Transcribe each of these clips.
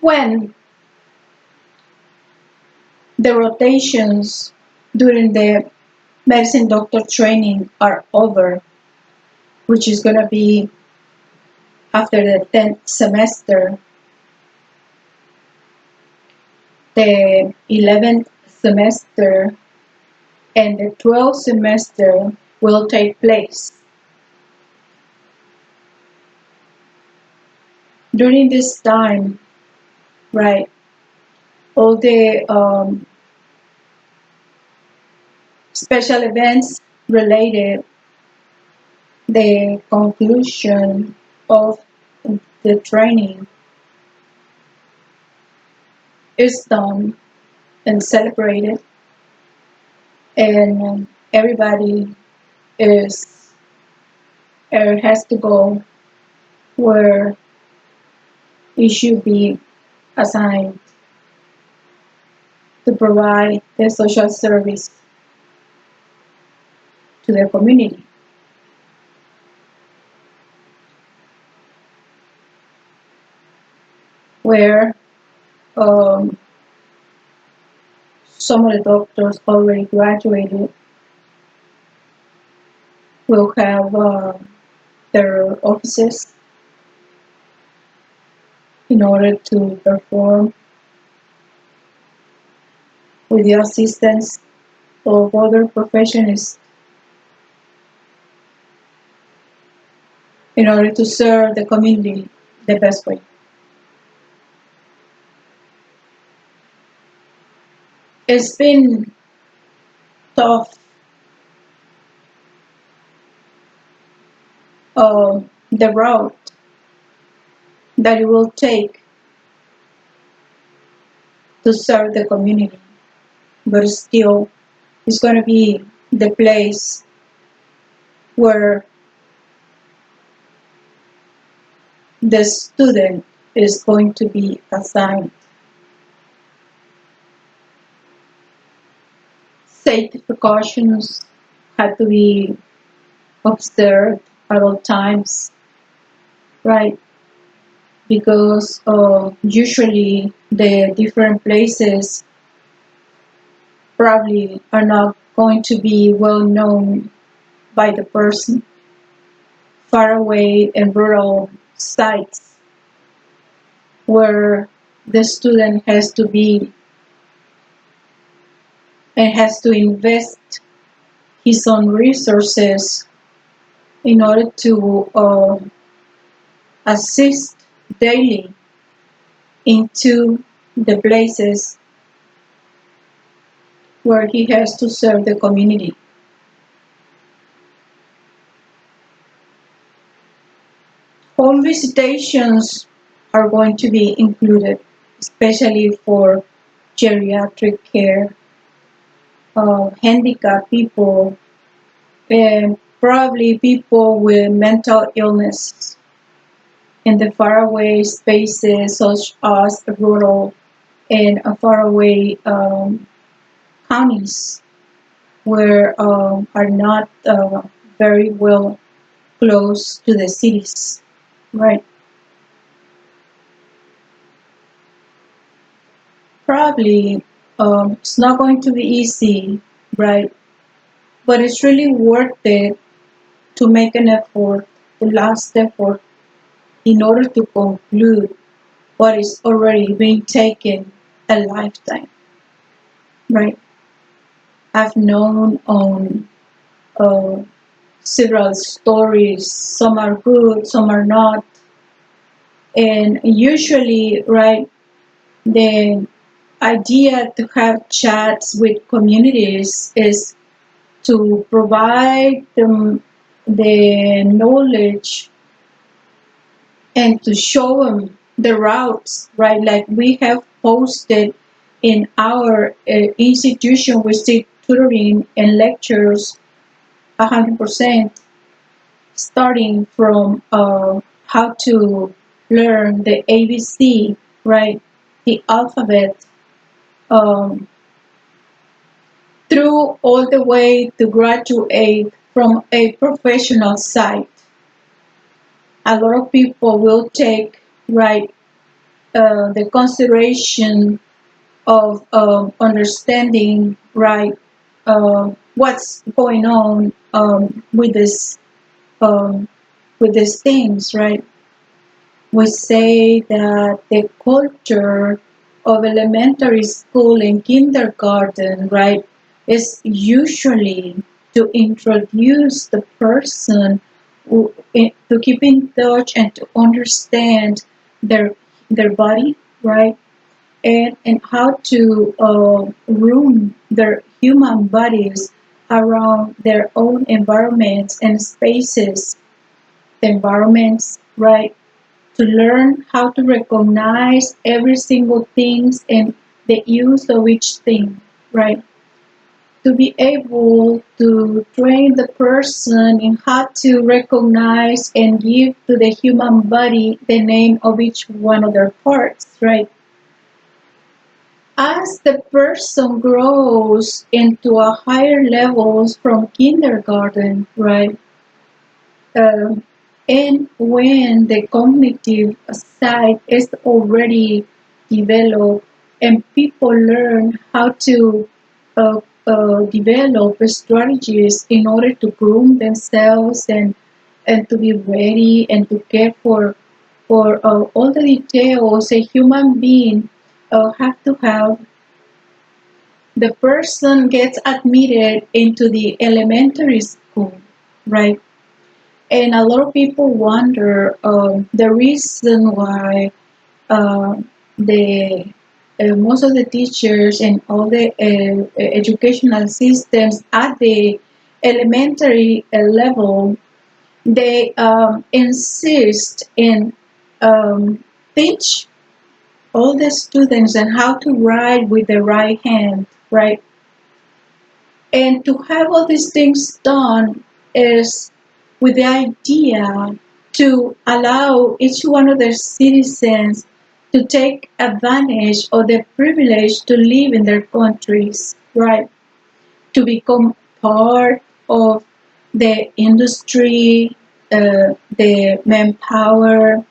When the rotations during the medicine doctor training are over, which is going to be after the 10th semester, the 11th semester, and the 12th semester will take place. During this time, right, all the special events related the conclusion of the training is done and celebrated, and everybody is has to go where it should be assigned to provide the social service to the community. Where um, some of the doctors already graduated will have their offices in order to perform with the assistance of other professionals in order to serve the community the best way. It's been tough, the route that it will take to serve the community, but still it's going to be the place where the student is going to be assigned. Safety precautions have to be observed at all times, right? Because usually the different places probably are not going to be well known by the person. Far away and rural sites where the student has to be and has to invest his own resources in order to assist daily into the places where he has to serve the community. Home visitations are going to be included, especially for geriatric care, handicapped people, and probably people with mental illness in the faraway spaces such as rural and faraway counties where are not very well close to the cities, right? Probably it's not going to be easy, right? But it's really worth it to make an effort, the last effort, in order to conclude what is already being taken a lifetime, right? I've known on uh, several stories, some are good, some are not, and usually, right, the idea to have chats with communities is to provide them the knowledge and to show them the routes, right? Like we have posted in our institution, we see tutoring and lectures 100%, starting from how to learn the ABC, right? The alphabet, um, through all the way to graduate from a professional site. A lot of people will take, right, the consideration of understanding, right, what's going on um, with these things, right? We say that the culture of elementary school and kindergarten, right, is usually to introduce the person to keep in touch and to understand their their body, right, and how to room their human bodies around their own environments and spaces, environments, right? To learn how to recognize every single things and the use of each thing, right? To be able to train the person in how to recognize and give to the human body the name of each one of their parts, right? As the person grows into a higher levels from kindergarten, right? Um, and when the cognitive side is already developed and people learn how to develop strategies in order to groom themselves and to be ready and to care for all the details a human being have to have, the person gets admitted into the elementary school, right? And a lot of people wonder the reason why uh, the most of the teachers and all the educational systems at the elementary level, they insist in um, teach all the students on how to write with the right hand, right? And to have all these things done is with the idea to allow each one of their citizens to take advantage of the privilege to live in their countries, right? To become part of the industry, the manpower,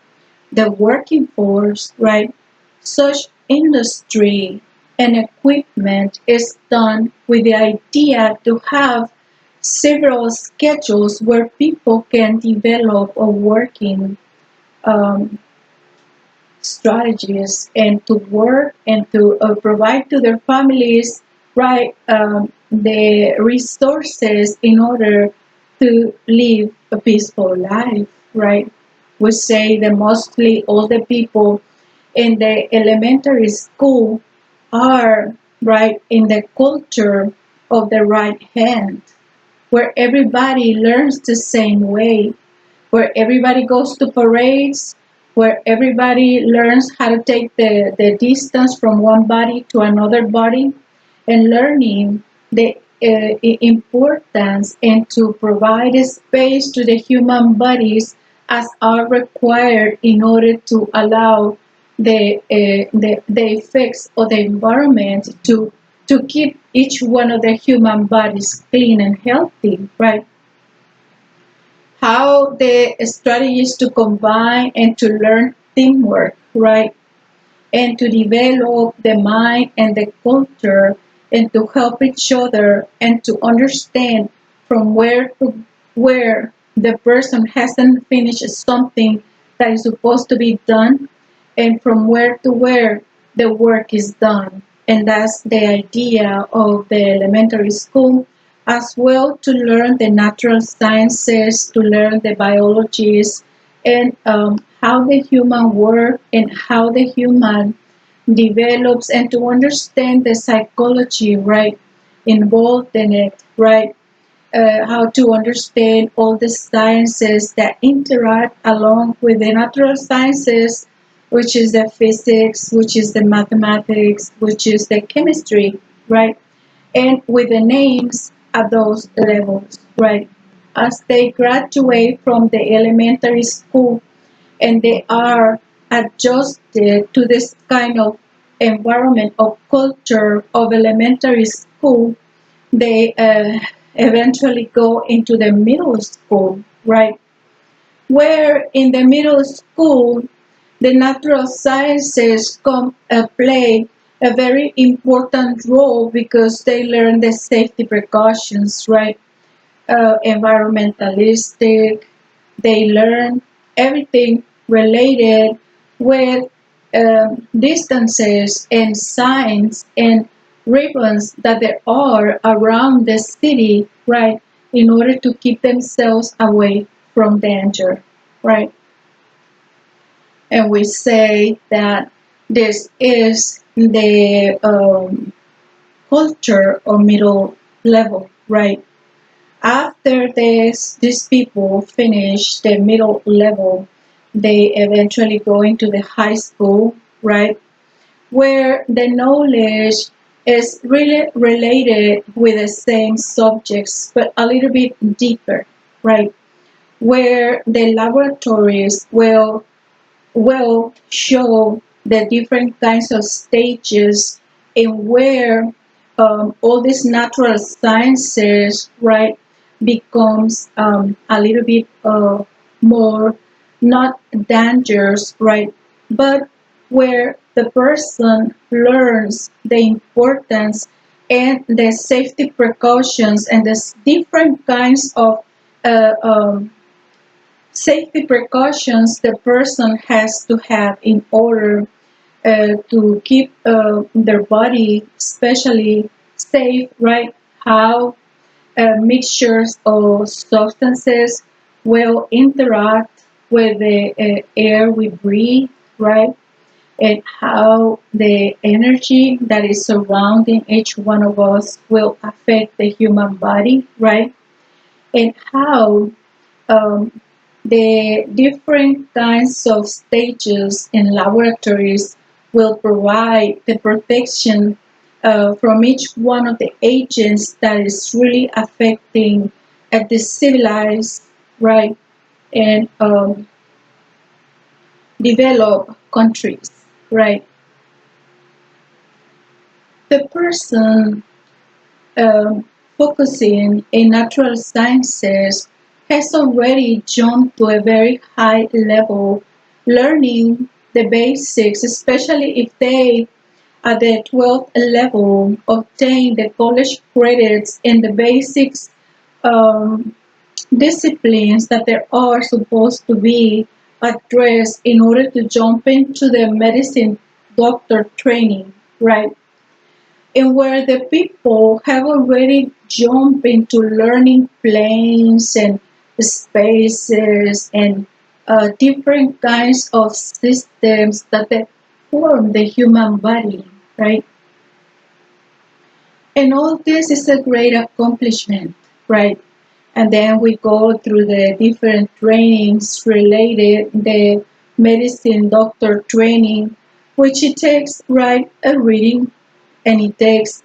the working force, right? Such industry and equipment is done with the idea to have several schedules where people can develop a working um, strategies and to work and to provide to their families, right, the resources in order to live a peaceful life, right? We say that mostly all the people in the elementary school are, right, in the culture of the right hand, where everybody learns the same way, where everybody goes to parades, where everybody learns how to take the distance from one body to another body, and learning the importance and to provide a space to the human bodies as are required in order to allow the effects of the environment to keep each one of the human bodies clean and healthy, right? How the strategies to combine and to learn teamwork, right? And to develop the mind and the culture and to help each other and to understand from where to where the person hasn't finished something that is supposed to be done and from where to where the work is done. And that's the idea of the elementary school, as well to learn the natural sciences, to learn the biologies, and how the human work and how the human develops and to understand the psychology, right, involved in it, right? How to understand all the sciences that interact along with the natural sciences, which is the physics, which is the mathematics, which is the chemistry, right? And with the names at those levels, right? As they graduate from the elementary school and they are adjusted to this kind of environment of culture of elementary school, they eventually go into the middle school, right? Where in the middle school, The natural sciences play a very important role because they learn the safety precautions, right? Environmentalistic, they learn everything related with distances and signs and ribbons that there are around the city, right, in order to keep themselves away from danger, right? And we say that this is the culture or middle level, right? After these people finish the middle level, they eventually go into the high school, right? Where the knowledge is really related with the same subjects, but a little bit deeper, right? Where the laboratories will show the different kinds of stages in where all these natural sciences, right, becomes a little bit more not dangerous, right, but where the person learns the importance and the safety precautions and the different kinds of uh, um, safety precautions the person has to have in order to keep their body especially safe, right? How mixtures of substances will interact with the air we breathe, right? And how the energy that is surrounding each one of us will affect the human body, right? And how um, the different kinds of stages in laboratories will provide the protection from each one of the agents that is really affecting the civilized, right, and developed countries, right. The person um, focusing in natural sciences has already jumped to a very high level, learning the basics, especially if they, at the 12th level, obtain the college credits in the basics um, disciplines that there are supposed to be addressed in order to jump into the medicine doctor training, right? And where the people have already jumped into learning planes and spaces and different kinds of systems that they form the human body, right? And all this is a great accomplishment, right? And then we go through the different trainings related, the medicine doctor training, which it takes, right, a reading and it takes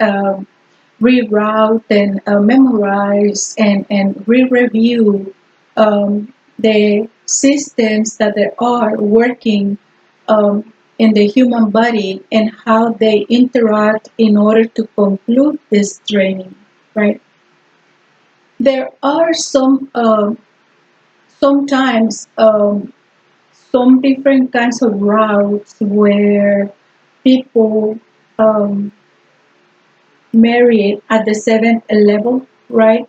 reroute and memorize and re-review the systems that there are working in the human body and how they interact in order to conclude this training, right? There are sometimes some different kinds of routes where people um, marry at the seventh level, right?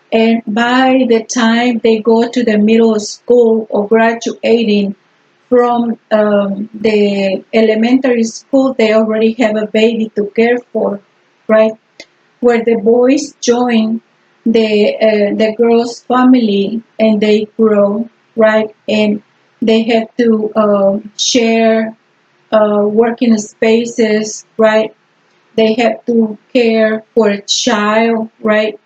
And by the time they go to the middle school or graduating from the elementary school, they already have a baby to care for, right? Where the boys join the girl's family and they grow, right? And they have to share working spaces, right? They have to care for a child, right?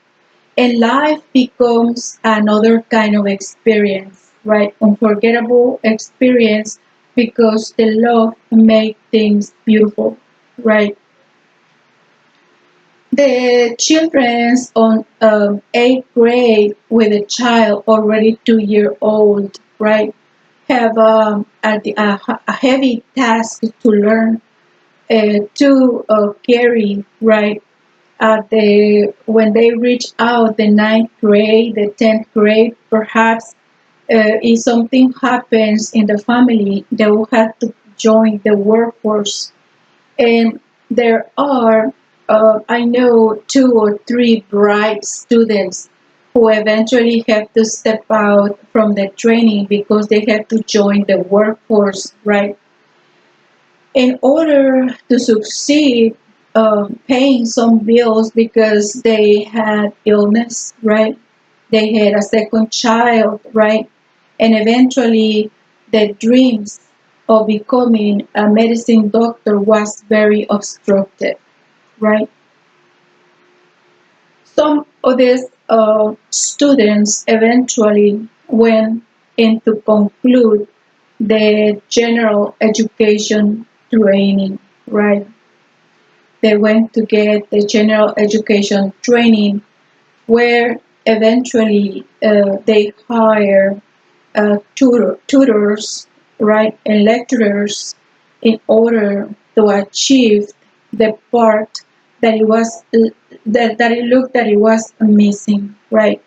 And life becomes another kind of experience, right? Unforgettable experience because the love makes things beautiful, right? The children's on eighth grade with a child already 2 year old, right, have a heavy task to learn to carry, right? When they reach out the ninth grade, the 10th grade, perhaps if something happens in the family, they will have to join the workforce. And there are, I know, two or three bright students who eventually have to step out from the training because they have to join the workforce, right? In order to succeed, paying some bills because they had illness, right? They had a second child, right? And eventually the dreams of becoming a medicine doctor was very obstructed, right? Some of these students eventually went in to conclude the general education training, right? They went to get the general education training where eventually they hire tutors, right, and lecturers in order to achieve the part that it was that it looked that it was missing, right?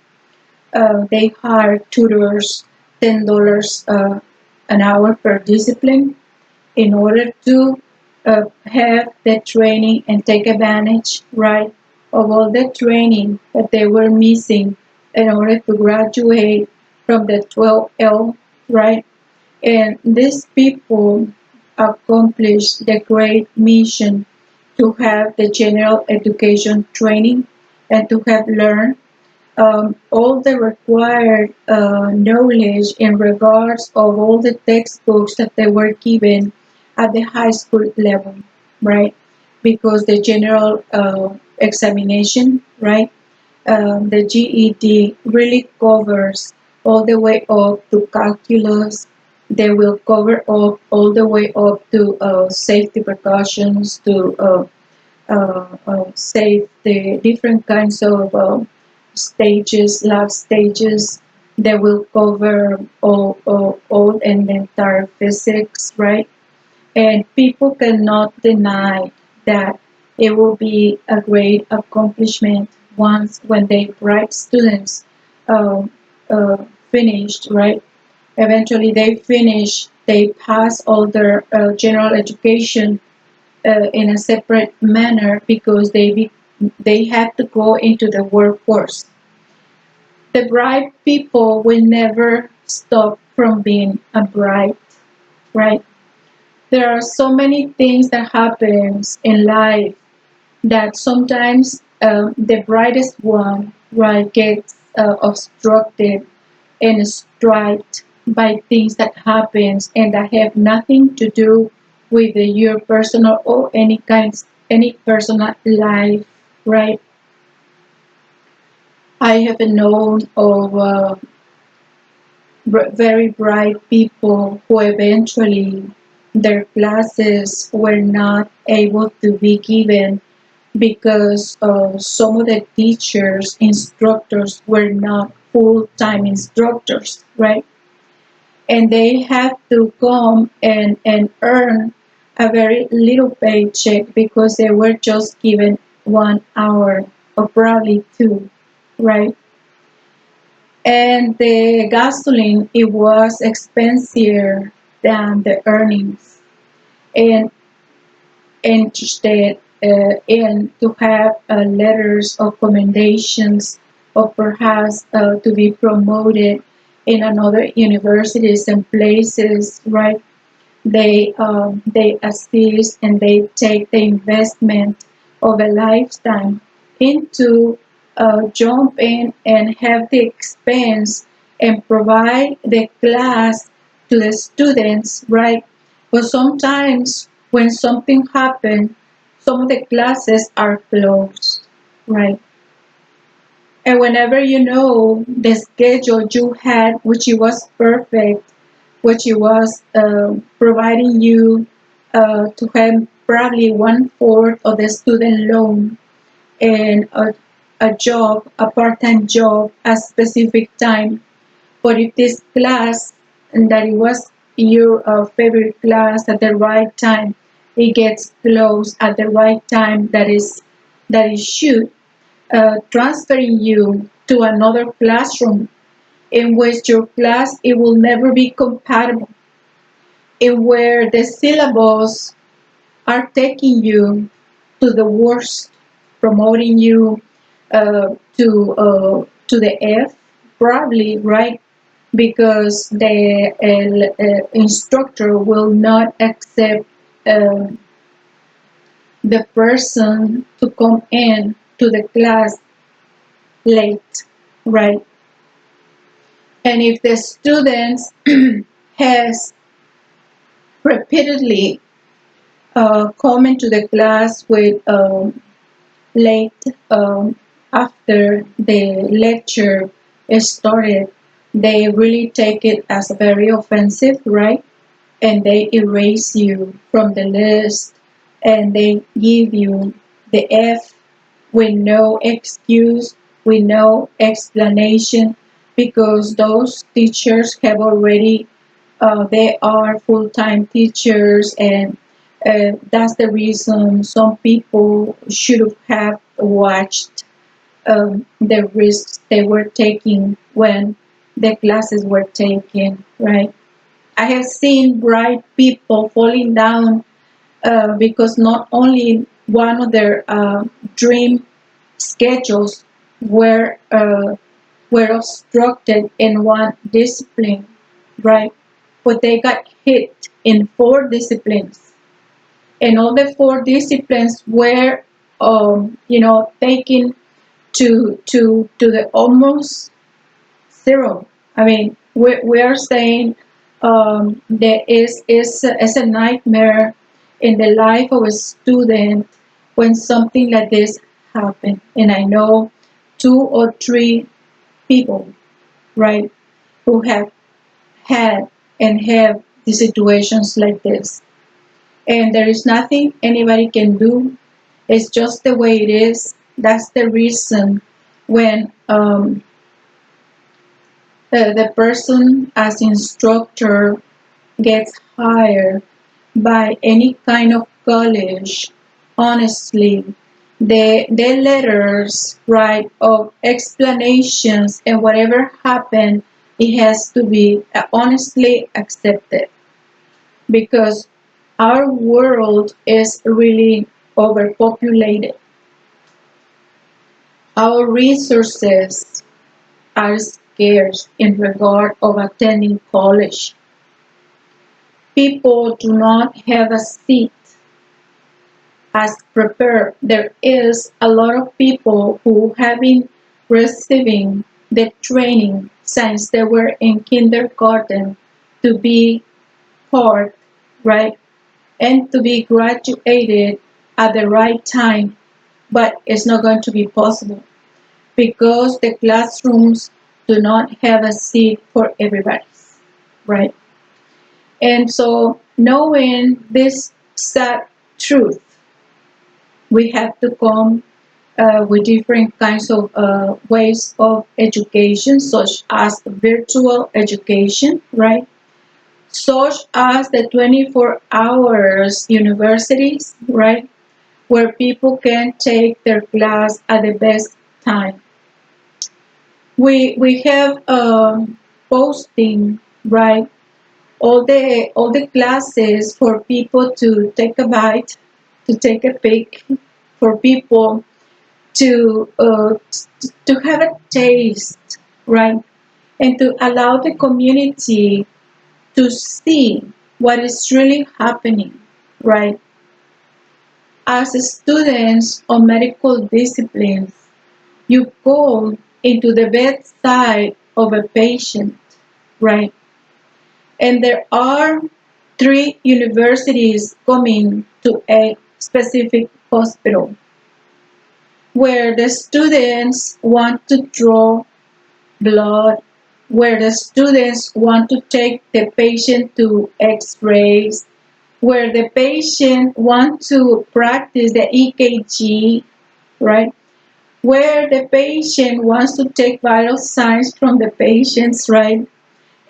They hire tutors, $10 an hour per discipline in order to have the training and take advantage, right, of all the training that they were missing in order to graduate from the 12L, right? And these people accomplished the great mission to have the general education training and to have learned all the required knowledge in regards of all the textbooks that they were given at the high school level, right? Because the general examination, right, the GED really covers all the way up to calculus. They will cover up all the way up to safety precautions, to say the different kinds of stages, lab stages. They will cover all and the entire physics, right? And people cannot deny that it will be a great accomplishment once when they bright students um, finished, right? Eventually they finish, they pass all their general education in a separate manner because they have to go into the workforce. The bright people will never stop from being a bright, right? There are so many things that happens in life that sometimes the brightest one, right, gets obstructed and striped by things that happens and that have nothing to do with your personal or any personal life, right? I have known of very bright people who eventually their classes were not able to be given because some of the teachers, instructors were not full-time instructors, right? And they have to come and earn a very little paycheck because they were just given 1 hour or probably two, right? And the gasoline, it was expensive than the earnings. And interested in to have letters of commendations or perhaps to be promoted in another universities and places, right? They assist and they take the investment of a lifetime into jump in and have the expense and provide the class to the students, right? But sometimes when something happens, some of the classes are closed, right? And whenever you know the schedule you had, which it was perfect, which it was providing you to have probably 1/4 of the student loan and a job, a part-time job at specific time. But if this class and that it was your favorite class at the right time, it gets closed at the right time that it should, transferring you to another classroom in which your class it will never be compatible, in where the syllables are taking you to the worst, promoting you to the F, probably, right? Because the instructor will not accept um, the person to come in to the class late, right? And if the students has repeatedly come into the class with late after the lecture started, they really take it as very offensive, right? And they erase you from the list and they give you the F with no excuse, with no explanation, because those teachers have already, they are full-time teachers, and that's the reason some people should have watched the risks they were taking when the classes were taken, right? I have seen bright people falling down because not only one of their dream schedules were were obstructed in one discipline, right? But they got hit in four disciplines, and all the four disciplines were, taken to the almost zero. I mean, we are saying that is a nightmare in the life of a student when something like this happens. And I know two or three people, right, who have had and have the situations like this. And there is nothing anybody can do. It's just the way it is. That's the reason when the person as instructor gets hired by any kind of college, honestly, the letters, right, of explanations and whatever happened, it has to be honestly accepted, because our world is really overpopulated. Our resources are scarce in regard of attending college. People do not have a seat as prepared. There is a lot of people who have been receiving the training since they were in kindergarten to be part, right, and to be graduated at the right time, but it's not going to be possible because the classrooms do not have a seat for everybody, right? And so, knowing this sad truth, we have to come with different kinds of ways of education, such as virtual education, right? Such as the 24 hours universities, right? Where people can take their class at the best time. We have posting, right? All the classes for people to take a bite, to take a peek, for people to have a taste, right? And to allow the community to see what is really happening, right? As students of medical disciplines, you go into the bedside of a patient, right? And there are three universities coming to a specific hospital where the students want to draw blood, where the students want to take the patient to x-rays, where the patient want to practice the EKG, right? Where the patient wants to take vital signs from the patients, right?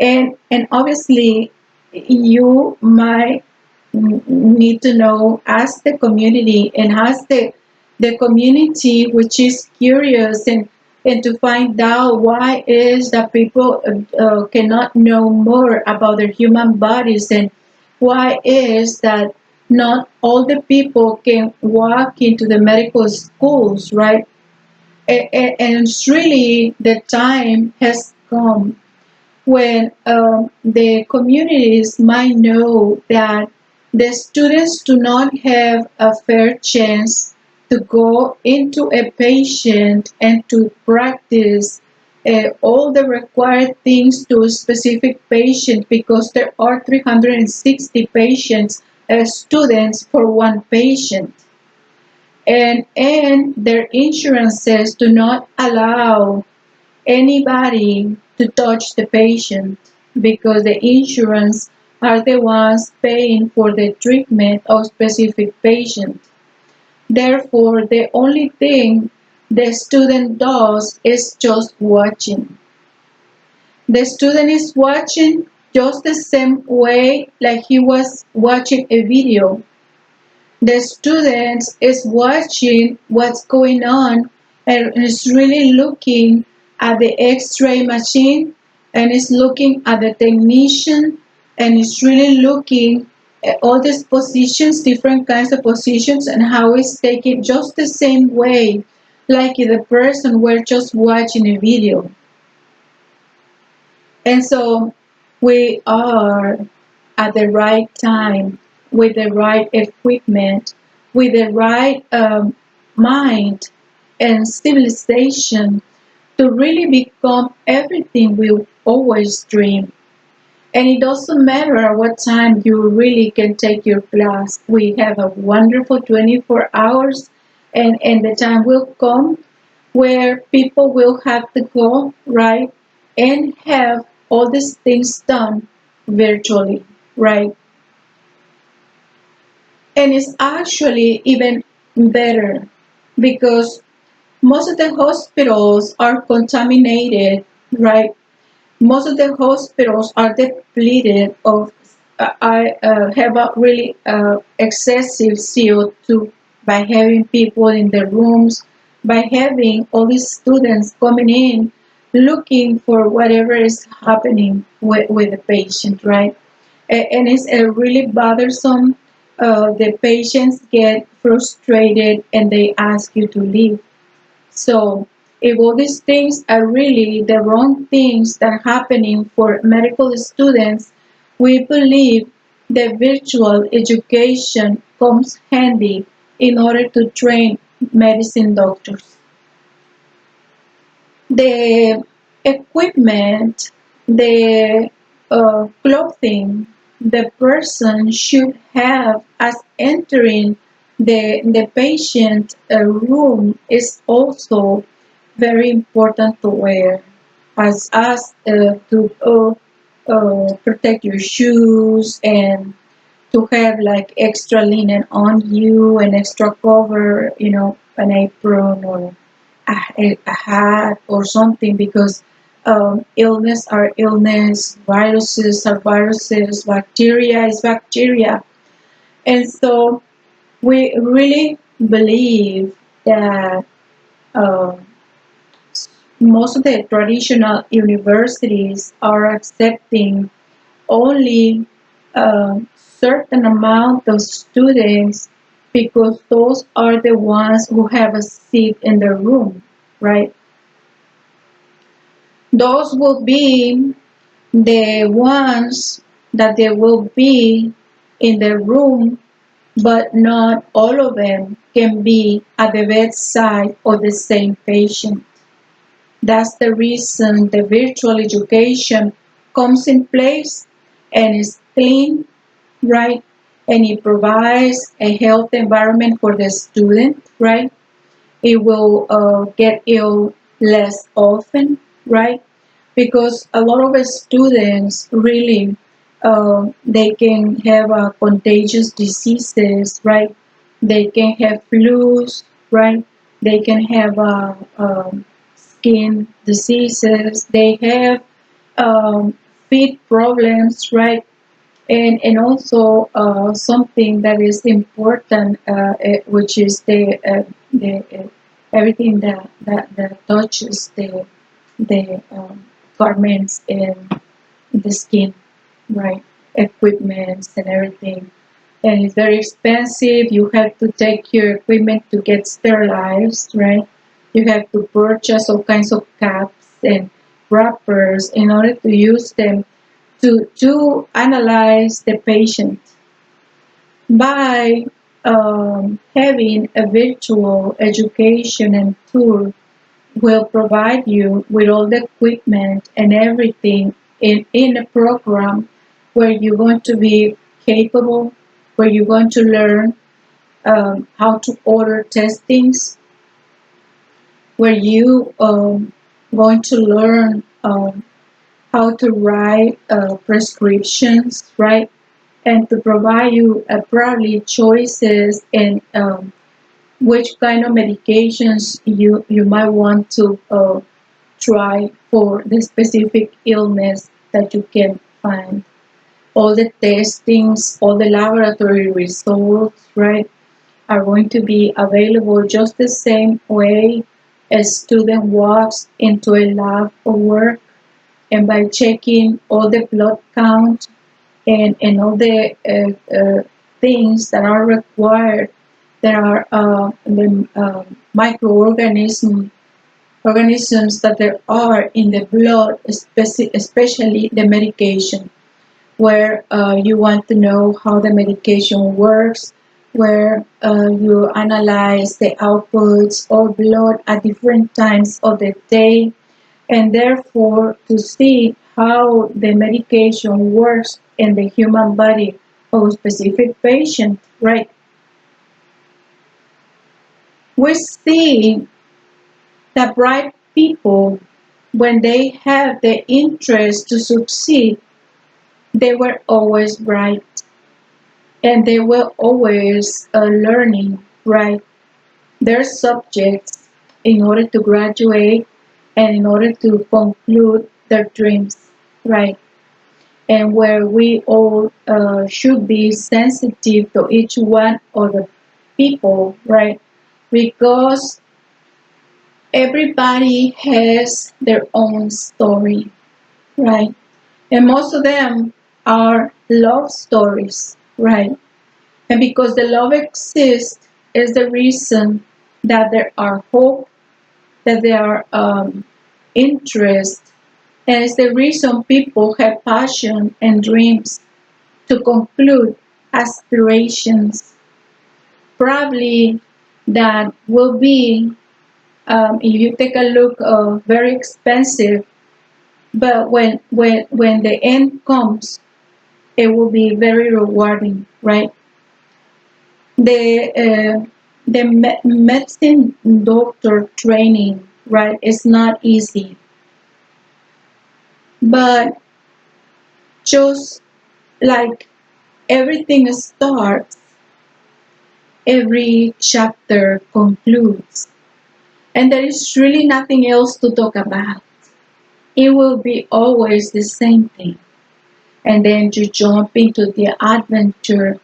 And obviously you might need to know as the community and as the community which is curious and and to find out why is that people cannot know more about their human bodies, and why is that not all the people can walk into the medical schools, right? And it's really the time has come when the communities might know that the students do not have a fair chance to go into a patient and to practice all the required things to a specific patient, because there are 360 patients, students for one patient, and their insurances do not allow anybody to touch the patient, because the insurance are the ones paying for the treatment of specific patient. Therefore, the only thing the student does is just watching. The student is watching just the same way like he was watching a video. The student is watching what's going on and is really looking at the x-ray machine, and is looking at the technician, and is really looking at all these positions, different kinds of positions, and how it's taken just the same way like if the person were just watching a video. And so we are at the right time, with the right equipment, with the right mind and civilization, to really become everything we always dream. And it doesn't matter at what time you really can take your class. We have a wonderful 24 hours, and the time will come where people will have to go, right, and have all these things done virtually, right? And it's actually even better, because most of the hospitals are contaminated, right? Most of the hospitals are depleted of have a really excessive CO2, by having people in the rooms, by having all these students coming in looking for whatever is happening with the patient, right? And it's really bothersome. The patients get frustrated and they ask you to leave. So, if all these things are really the wrong things that are happening for medical students, we believe that virtual education comes handy in order to train medicine doctors. The equipment, the clothing the person should have as entering the patient room is also very important to wear, as to protect your shoes, and to have like extra linen on you, and extra cover, an apron, or a hat or something, because illness are illness, viruses are viruses, bacteria is bacteria. And so we really believe that uh, most of the traditional universities are accepting only a certain amount of students, because those are the ones who have a seat in the room, right? Those will be the ones that they will be in the room, but not all of them can be at the bedside of the same patient. That's the reason the virtual education comes in place and is clean, right? And it provides a health environment for the student, right? It will get ill less often, right? Because a lot of the students really they can have contagious diseases, right? They can have flus, right? They can have skin diseases. They have feet problems, right? And also something that is important, which is the everything that touches the garments and the skin, right? Equipments and everything. And it's very expensive. You have to take your equipment to get sterilized, right? You have to purchase all kinds of caps and wrappers in order to use them to analyze the patient. By having a virtual education and tour will provide you with all the equipment and everything in a program where you're going to be capable, where you're going to learn how to order testings, where you going to learn how to write prescriptions, right? And to provide you probably choices and which kind of medications you might want to try for the specific illness that you can find. All the testings, all the laboratory results, right, are going to be available just the same way a student walks into a lab or work, and by checking all the blood count and all the things that are required, there are the organisms that there are in the blood, especially the medication, where you want to know how the medication works, where you analyze the outputs of blood at different times of the day, and therefore to see how the medication works in the human body of a specific patient, right? We see that bright people, when they have the interest to succeed, they were always bright and they were always learning, right? Their subjects in order to graduate and in order to conclude their dreams, right? And where we all should be sensitive to each one of the people, right? Because everybody has their own story, right? And most of them are love stories, right? And because the love exists is the reason that there are hope, that there are interest, and it's the reason people have passion and dreams. To conclude, aspirations probably that will be, if you take a look, very expensive, but when the end comes, it will be very rewarding, right? The medicine doctor training, right, is not easy, but just like everything starts, every chapter concludes, and there is really nothing else to talk about. It will be always the same thing. And then you jump into the adventure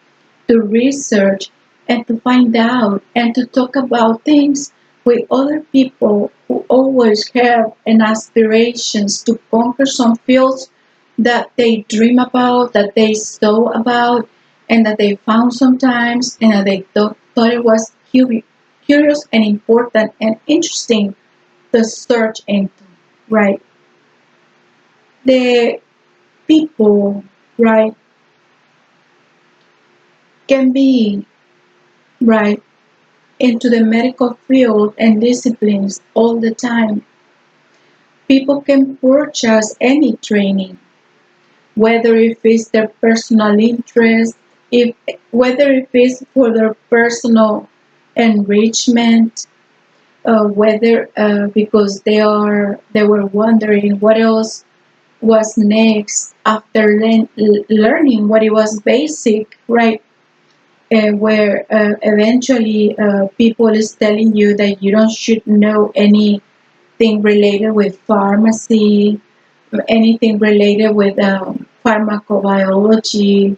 to research and to find out and to talk about things with other people who always have an aspirations to conquer some fields that they dream about, that they saw about, and that they found sometimes, and that they thought it was curious and important and interesting to search into, right? The people, right, can be, right, into the medical field and disciplines all the time. People can purchase any training, whether if it's their personal interest, if whether if it's for their personal enrichment, whether because they were wondering what else was next after learning what it was basic, right? Where eventually people is telling you that you don't should know anything related with pharmacy, anything related with pharmacobiology.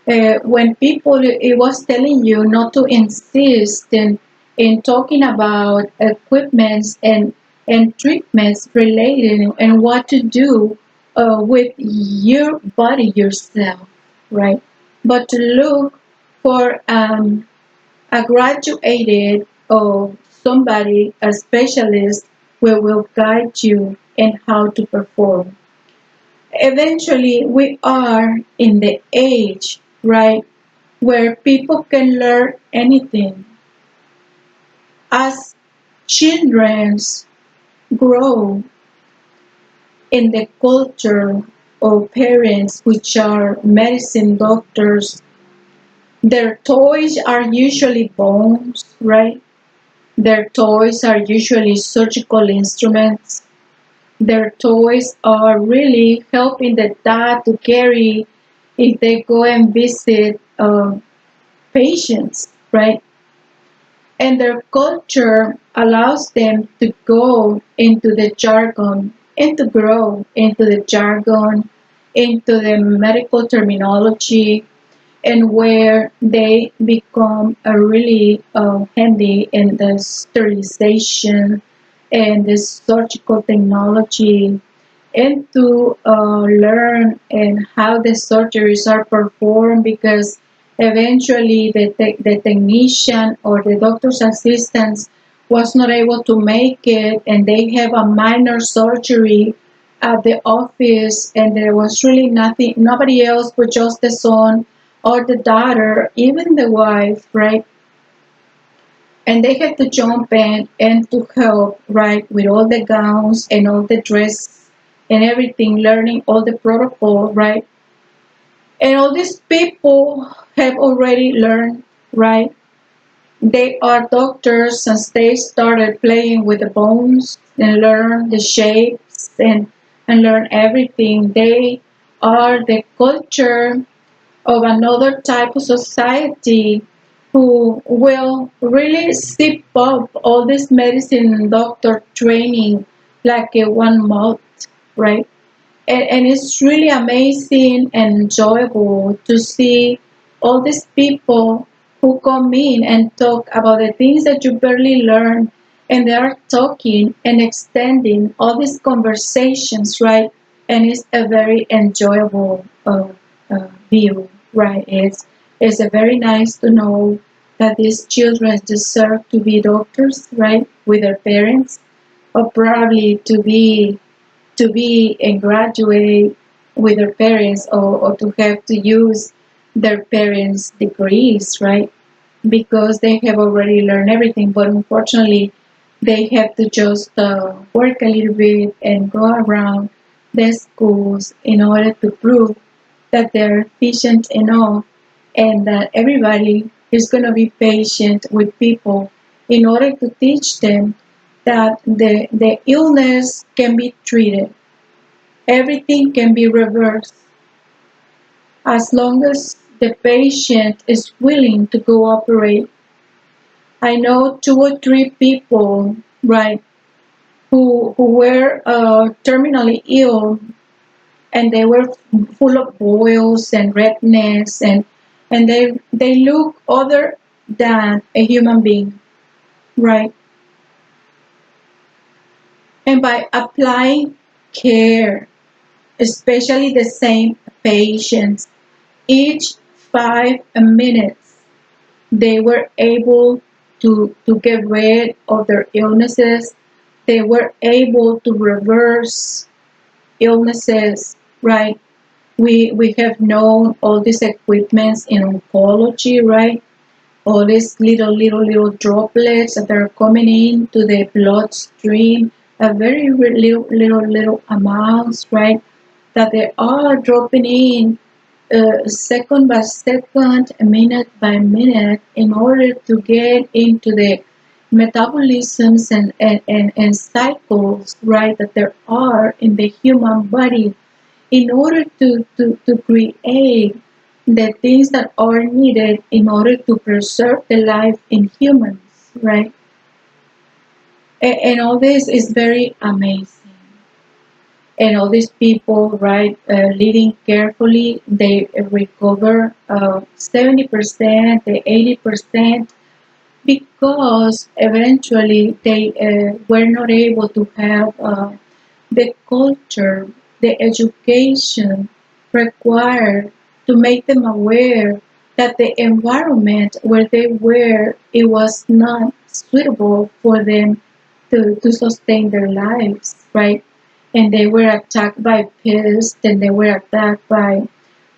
When people it was telling you not to insist in talking about equipments and treatments related and what to do with your body yourself, right? But to look for a graduated or somebody, a specialist, who will guide you in how to perform. Eventually, we are in the age, right, where people can learn anything. As children grow in the culture of parents which are medicine doctors, their toys are usually bones, right? Their toys are usually surgical instruments. Their toys are really helping the dad to carry if they go and visit patients, right? And their culture allows them to go into the jargon and to grow into the jargon, into the medical terminology, and where they become really handy in the sterilization and the surgical technology, and to learn and how the surgeries are performed, because eventually the technician or the doctor's assistants was not able to make it and they have a minor surgery at the office, and there was really nothing, nobody else but just the son or the daughter, even the wife, right? And they had to jump in and to help, right, with all the gowns and all the dress and everything, learning all the protocol, right? And all these people have already learned, right? They are doctors since they started playing with the bones and learn the shapes and learn everything. They are the culture of another type of society who will really sip up all this medicine doctor training like a 1 month, right? And it's really amazing and enjoyable to see all these people who come in and talk about the things that you barely learn, and they are talking and extending all these conversations, right? And it's a very enjoyable view, right? It's a very nice to know that these children deserve to be doctors, right, with their parents, or probably to be and graduate with their parents, or to have to use their parents' degrees, right? Because they have already learned everything, but unfortunately, they have to just work a little bit and go around the schools in order to prove that they're efficient enough and that everybody is going to be patient with people in order to teach them that the illness can be treated. Everything can be reversed as long as the patient is willing to cooperate. I know 2 or 3 people, right, who were terminally ill, and they were full of boils and redness, and they look other than a human being, right? And by applying care, especially the same patients, each 5 minutes, they were able to get rid of their illnesses. They were able to reverse illnesses, right? We have known all these equipments in oncology, right? All these little droplets that are coming into the bloodstream, a very little amounts, right? That they are dropping in second by second, minute by minute, in order to get into the metabolisms and cycles, right, that there are in the human body, in order to create the things that are needed in order to preserve the life in humans, right? And all this is very amazing. And all these people, right, living carefully, they recover 70%, 80%, because eventually they were not able to have the culture, the education required to make them aware that the environment where they were, it was not suitable for them to sustain their lives, right? And they were attacked by pests, and they were attacked by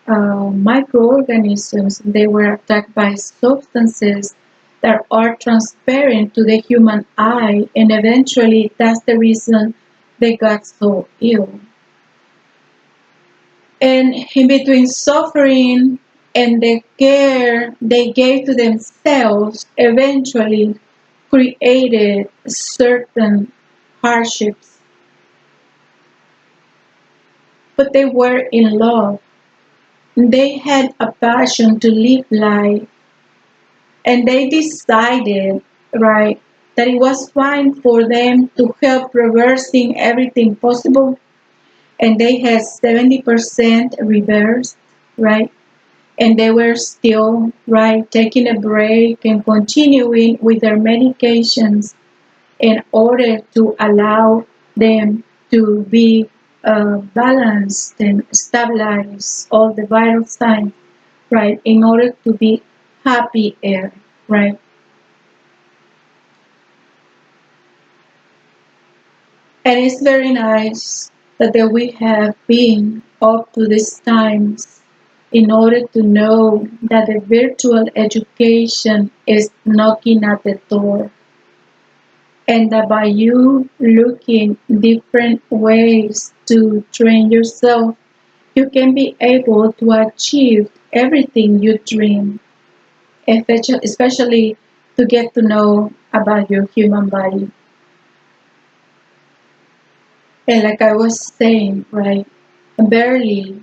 microorganisms. They were attacked by substances that are transparent to the human eye, and eventually that's the reason they got so ill. And in between suffering and the care they gave to themselves, eventually created certain hardships. But they were in love. They had a passion to live life, and they decided, right, that it was fine for them to help reversing everything possible, and they had 70% reversed, right, and they were still, right, taking a break and continuing with their medications in order to allow them to be balanced and stabilize all the vital signs, right, in order to be happier, right. And it's very nice that we have been up to these times in order to know that the virtual education is knocking at the door, and that by you looking different ways to train yourself, you can be able to achieve everything you dream, especially to get to know about your human body. And like I was saying, right, barely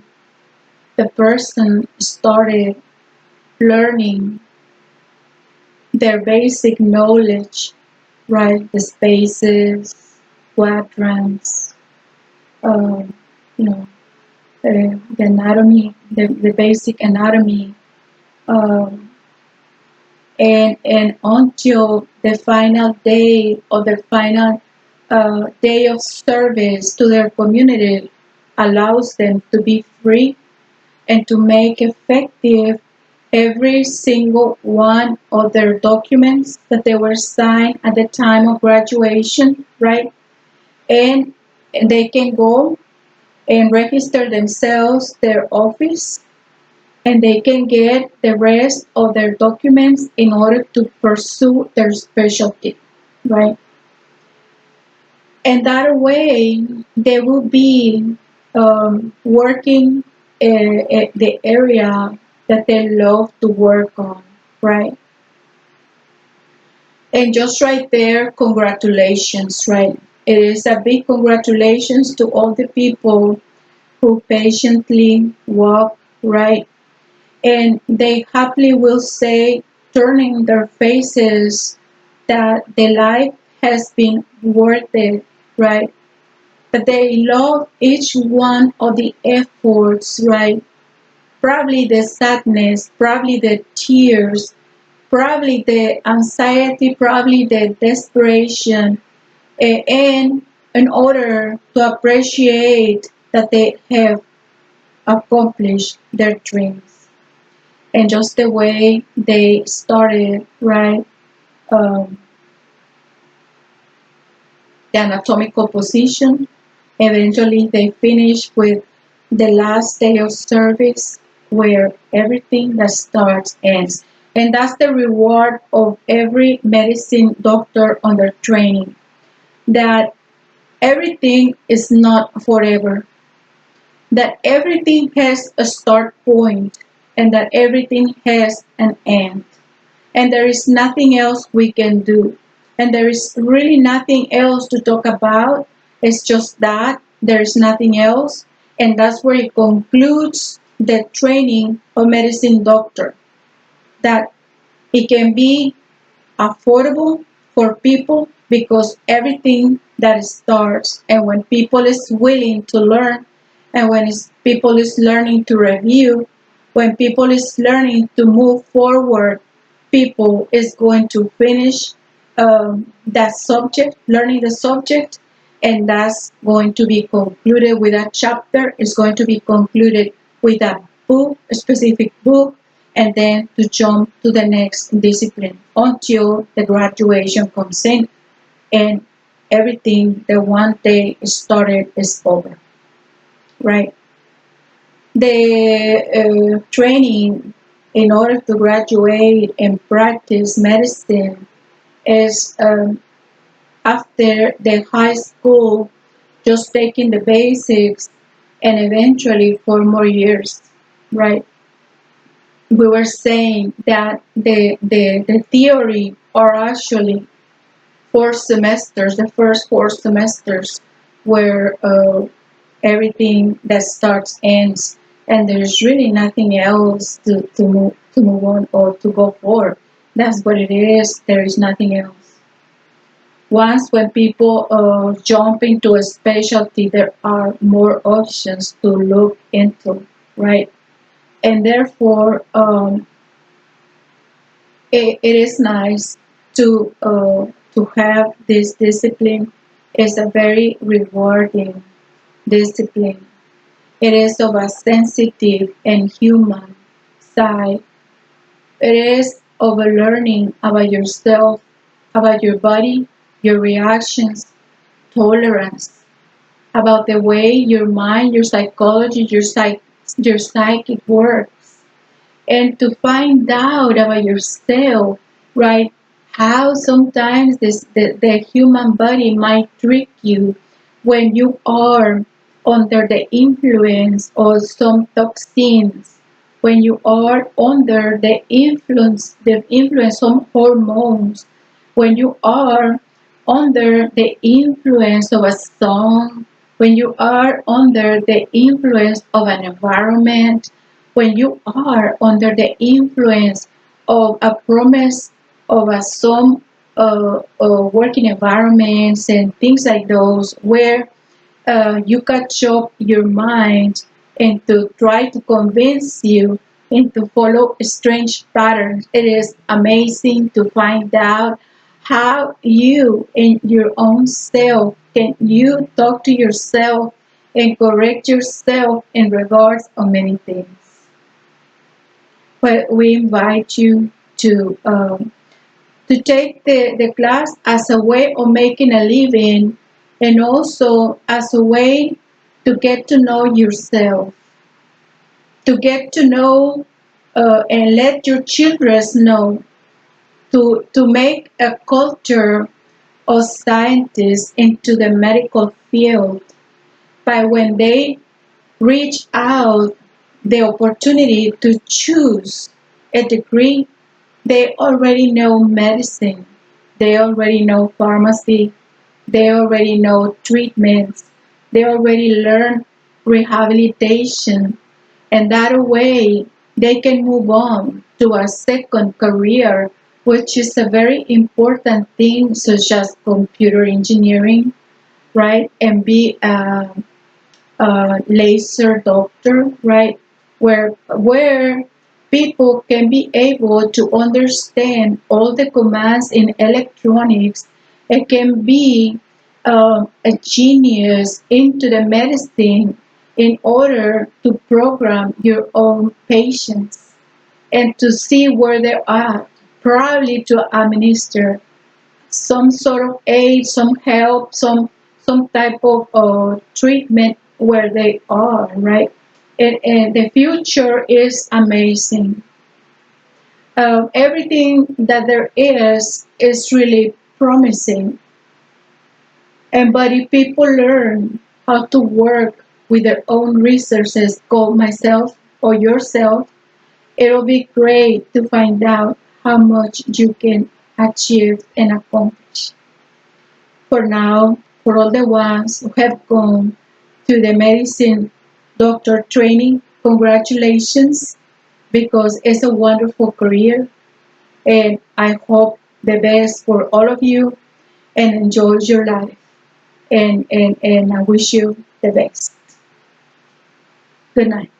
the person started learning their basic knowledge, right? The spaces, quadrants, um, you know, the anatomy, the basic anatomy, um, and until the final day or the final day of service to their community allows them to be free and to make effective every single one of their documents that they were signed at the time of graduation, right? And they can go and register themselves, their office, and they can get the rest of their documents in order to pursue their specialty, right? And that way, they will be working the area that they love to work on, right? And just right there, congratulations, right? It is a big congratulations to all the people who patiently walk, right? And they happily will say, turning their faces, that the life has been worth it, right? That they love each one of the efforts, right? Probably the sadness, probably the tears, probably the anxiety, probably the desperation, and in order to appreciate that they have accomplished their dreams. And just the way they started, right? Um, the anatomical position. Eventually, they finish with the last day of service where everything that starts ends. And that's the reward of every medicine doctor under training, that everything is not forever, that everything has a start point, and that everything has an end. And there is nothing else we can do. And there is really nothing else to talk about. It's just that there is nothing else. And that's where it concludes the training of medicine doctor. That it can be affordable for people because everything that starts, and when people is willing to learn, and when people is learning to review, when people is learning to move forward, people is going to finish that subject, learning the subject, and that's going to be concluded with a chapter. It's going to be concluded with a book, a specific book, and then to jump to the next discipline until the graduation comes in and everything that one day started is over, right? The training in order to graduate and practice medicine is after the high school, just taking the basics and eventually 4 more years, right? We were saying that the theory are actually 4 semesters, the first 4 semesters, where everything that starts ends, and there's really nothing else to move on or to go forward. That's what it is. There is nothing else. Once when people jump into a specialty, there are more options to look into, right? And therefore, it is nice to have this discipline. It's a very rewarding discipline. It is of a sensitive and human side. It is of a learning about yourself, about your body, your reactions, tolerance, about the way your mind, your psychology, your psychic works, and to find out about yourself, right? How sometimes the human body might trick you when you are under the influence of some toxins, when you are under the influence of hormones, when you are under the influence of a song, when you are under the influence of an environment, when you are under the influence of a promise of some working environments and things like those, where you catch up your mind and to try to convince you and to follow strange patterns. It is amazing to find out how you in your own self can you talk to yourself and correct yourself in regards of many things. But we invite you to take the class as a way of making a living and also as a way to get to know yourself, to get to know and let your children know, to make a culture of scientists into the medical field by when they reach out the opportunity to choose a degree. They already know medicine. They already know pharmacy. They already know treatments. They already learn rehabilitation. And that way they can move on to a second career, which is a very important thing, such as computer engineering, right? And be laser doctor, right? Where people can be able to understand all the commands in electronics and can be a genius into the medicine in order to program your own patients and to see where they are, probably to administer some sort of aid, some help, some type of treatment where they are, right? And the future is amazing. Everything that there is really promising. And but if people learn how to work with their own resources, call myself or yourself, it'll be great to find out how much you can achieve and accomplish. For now, for all the ones who have gone to the medicine doctor training, congratulations, because it's a wonderful career. And I hope the best for all of you and enjoy your life. And I wish you the best. Good night.